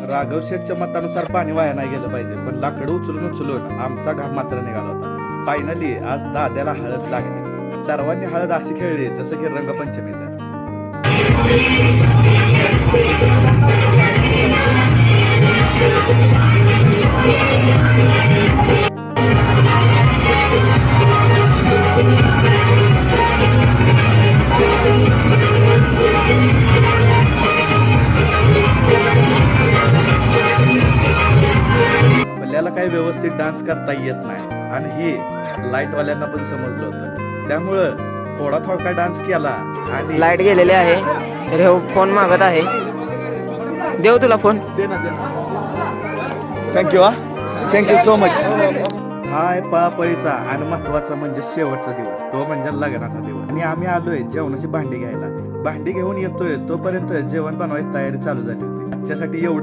राघव शेठच्या मतानुसार पाणी वाया नाही गेलं पाहिजे, पण लाकडं उचलून उचलून आमचा घाम मात्र निघाला होता. फायनली आज दाद्याला हळद लागली. सर्वांनी हळद अशी खेळली जसं की रंगपंचमीला. आपल्याला काही व्यवस्थित डान्स करता येत नाही आणि हे लाईटवाल्यांना पण समजलं होतं. त्यामुळं थोडा थोडका डान्स केला आणि लाईट गेलेले आहे. तर हो फोन मागत आहे. देऊ तुला phone. Thank you thank you so much. हाय पळीचा आणि महत्वाचा म्हणजे शेवटचा दिवस, तो म्हणजे लग्नाचा दिवस. आणि आम्ही आलोय जेवणाची भांडी घ्यायला. भांडी घेऊन येतोय तोपर्यंत जेवण बनवायची तयारी चालू झाली होती. आजच्यासाठी एवढं